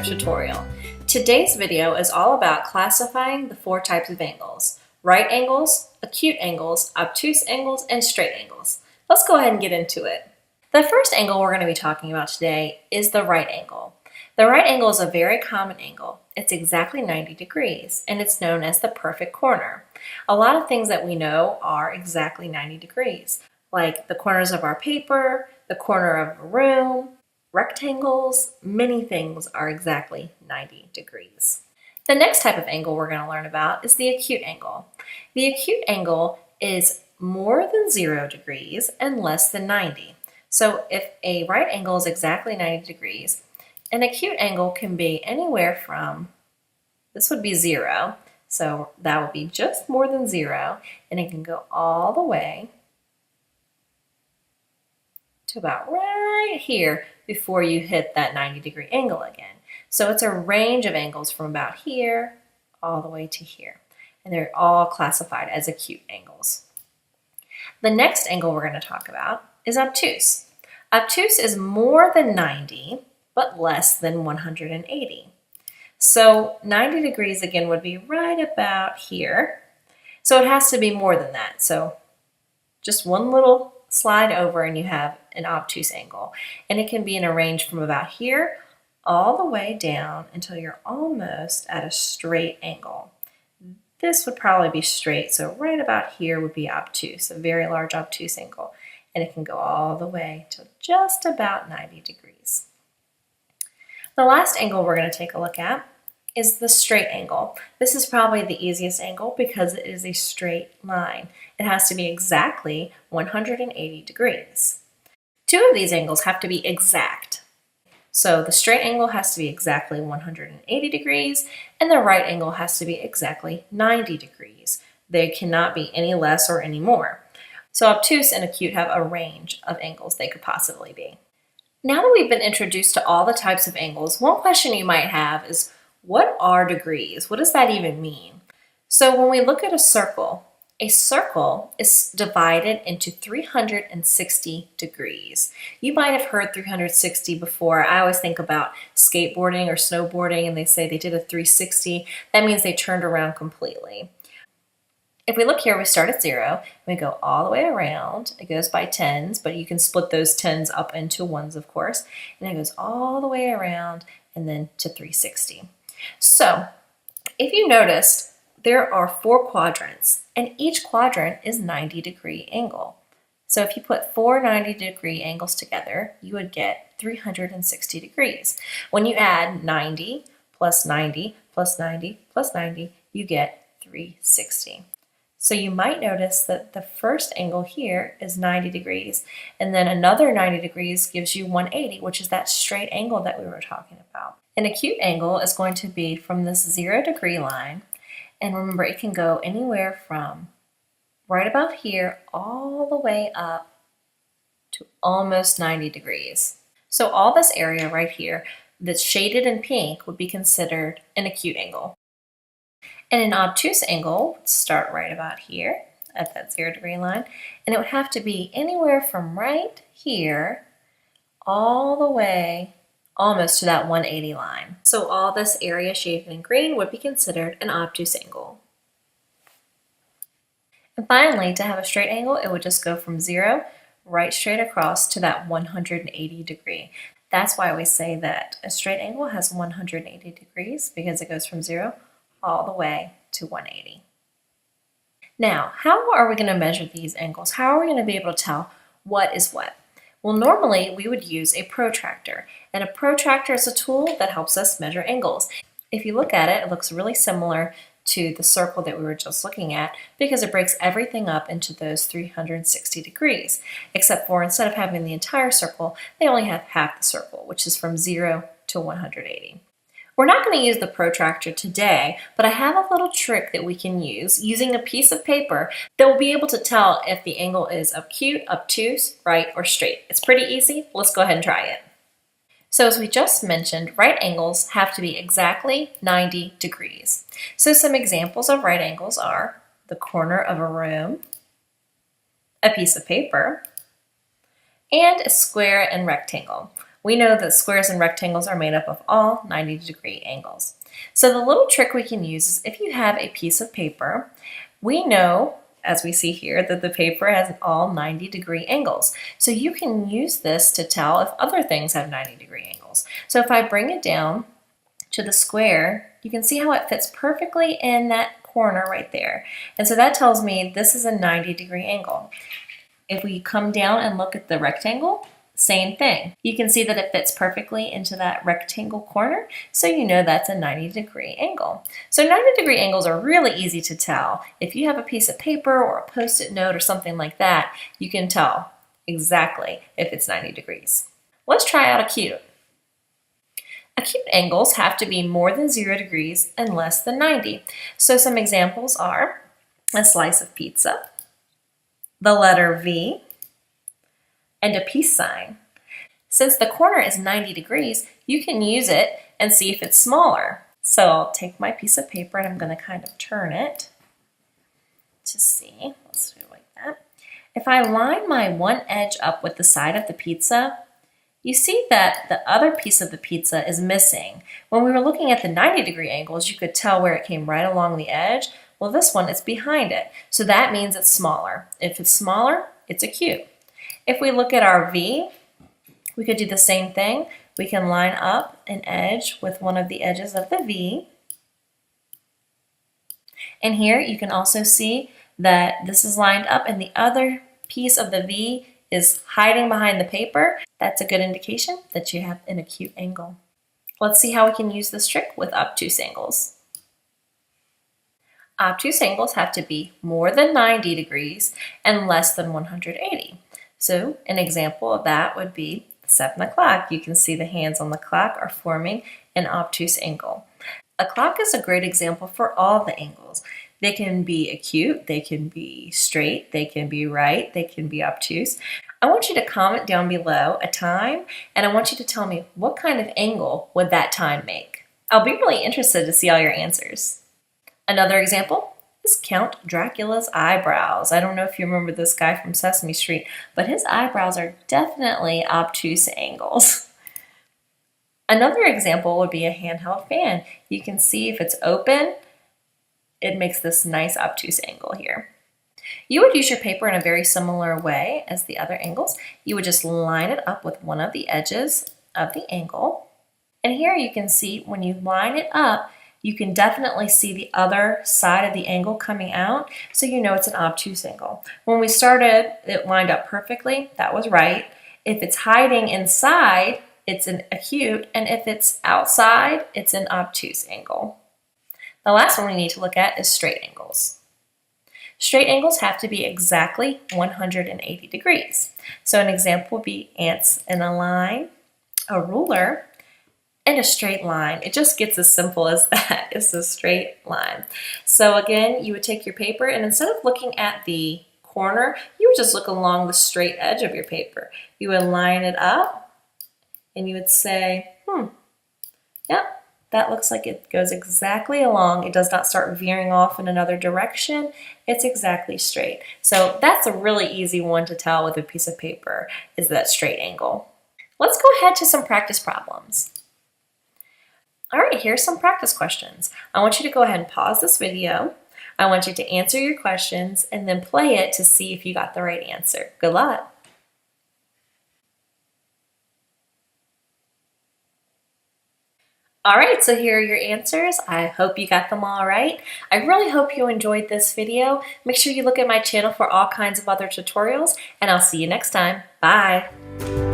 step-by-step tutorial. Today's video is all about classifying the 4 types of angles: right angles, acute angles, obtuse angles, and straight angles. Let's go ahead and get into it. The first angle we're going to be talking about today is the right angle. The right angle is a very common angle. It's exactly 90 degrees, and it's known as the perfect corner. A lot of things that we know are exactly 90 degrees, like the corners of our paper, the corner of a room, rectangles. Many things are exactly 90 degrees. The next type of angle we're going to learn about is the acute angle. The acute angle is more than 0 degrees and less than 90. So if a right angle is exactly 90 degrees, an acute angle can be anywhere from, this would be 0, so that would be just more than 0, and it can go all the way to about right here before you hit that 90-degree angle again. So it's a range of angles from about here all the way to here, and they're all classified as acute angles. The next angle we're going to talk about is obtuse. Obtuse is more than 90, but less than 180. So 90 degrees again would be right about here. So it has to be more than that. So just one little slide over and you have an obtuse angle. And it can be in a range from about here all the way down until you're almost at a straight angle. This would probably be straight, so right about here would be obtuse, a very large obtuse angle. And it can go all the way to just about 90 degrees. The last angle we're going to take a look at is the straight angle. This is probably the easiest angle because it is a straight line. It has to be exactly 180 degrees. 2 of these angles have to be exact. So the straight angle has to be exactly 180 degrees, and the right angle has to be exactly 90 degrees. They cannot be any less or any more. So obtuse and acute have a range of angles they could possibly be. Now that we've been introduced to all the types of angles, one question you might have is, what are degrees? What does that even mean? So when we look at a circle is divided into 360 degrees. You might have heard 360 before. I always think about skateboarding or snowboarding, and they say they did a 360. That means they turned around completely. If we look here, we start at 0, we go all the way around. It goes by 10s, but you can split those 10s up into 1s, of course, and it goes all the way around and then to 360. So if you noticed, there are 4 quadrants, and each quadrant is 90-degree angle. So if you put 4 90-degree angles together, you would get 360 degrees. When you add 90 plus 90 plus 90 plus 90, you get 360. So you might notice that the first angle here is 90 degrees, and then another 90 degrees gives you 180, which is that straight angle that we were talking about. An acute angle is going to be from this 0-degree line, and remember, it can go anywhere from right about here all the way up to almost 90 degrees. So all this area right here that's shaded in pink would be considered an acute angle. And an obtuse angle would start right about here at that 0-degree line, and it would have to be anywhere from right here all the way almost to that 180 line. So all this area shaded in green would be considered an obtuse angle. And finally, to have a straight angle, it would just go from 0 right straight across to that 180 degree. That's why we say that a straight angle has 180 degrees, because it goes from 0 all the way to 180. Now, how are we going to measure these angles? How are we going to be able to tell what is what? Well, normally we would use a protractor, and a protractor is a tool that helps us measure angles. If you look at it, it looks really similar to the circle that we were just looking at because it breaks everything up into those 360 degrees, except for instead of having the entire circle, they only have half the circle, which is from 0 to 180. We're not going to use the protractor today, but I have a little trick that we can use using a piece of paper that will be able to tell if the angle is acute, obtuse, right, or straight. It's pretty easy. Let's go ahead and try it. So as we just mentioned, right angles have to be exactly 90 degrees. So some examples of right angles are the corner of a room, a piece of paper, and a square and rectangle. We know that squares and rectangles are made up of all 90-degree angles. So the little trick we can use is if you have a piece of paper, we know, as we see here, that the paper has all 90-degree angles. So you can use this to tell if other things have 90-degree angles. So if I bring it down to the square, you can see how it fits perfectly in that corner right there. And so that tells me this is a 90-degree angle. If we come down and look at the rectangle, same thing. You can see that it fits perfectly into that rectangle corner, so you know that's a 90-degree angle. So 90-degree angles are really easy to tell. If you have a piece of paper or a Post-it note or something like that, you can tell exactly if it's 90 degrees. Let's try out acute. Acute angles have to be more than 0 degrees and less than 90. So some examples are a slice of pizza, the letter V, and a peace sign. Since the corner is 90 degrees, you can use it and see if it's smaller. So I'll take my piece of paper and I'm going to kind of turn it to see. Let's do it like that. If I line my one edge up with the side of the pizza, you see that the other piece of the pizza is missing. When we were looking at the 90-degree angles, you could tell where it came right along the edge. Well, this one is behind it, so that means it's smaller. If it's smaller, it's acute. If we look at our V, we could do the same thing. We can line up an edge with one of the edges of the V. And here you can also see that this is lined up and the other piece of the V is hiding behind the paper. That's a good indication that you have an acute angle. Let's see how we can use this trick with obtuse angles. Obtuse angles have to be more than 90 degrees and less than 180. So an example of that would be 7 o'clock. You can see the hands on the clock are forming an obtuse angle. A clock is a great example for all the angles. They can be acute, they can be straight, they can be right, they can be obtuse. I want you to comment down below a time, and I want you to tell me what kind of angle would that time make. I'll be really interested to see all your answers. Another example is Count Dracula's eyebrows. I don't know if you remember this guy from Sesame Street, but his eyebrows are definitely obtuse angles. Another example would be a handheld fan. You can see if it's open, it makes this nice obtuse angle here. You would use your paper in a very similar way as the other angles. You would just line it up with one of the edges of the angle. And here you can see when you line it up, you can definitely see the other side of the angle coming out, so you know it's an obtuse angle. When we started, it lined up perfectly. That was right. If it's hiding inside, it's an acute, and if it's outside, it's an obtuse angle. The last one we need to look at is straight angles. Straight angles have to be exactly 180 degrees. So an example would be ants in a line, a ruler, and a straight line. It just gets as simple as that. It's a straight line. So again, you would take your paper and instead of looking at the corner, you would just look along the straight edge of your paper. You would line it up and you would say, yep, that looks like it goes exactly along. It does not start veering off in another direction. It's exactly straight. So that's a really easy one to tell with a piece of paper, is that straight angle. Let's go ahead to some practice problems. All right, here's some practice questions. I want you to go ahead and pause this video. I want you to answer your questions and then play it to see if you got the right answer. Good luck. All right, so here are your answers. I hope you got them all right. I really hope you enjoyed this video. Make sure you look at my channel for all kinds of other tutorials, and I'll see you next time. Bye.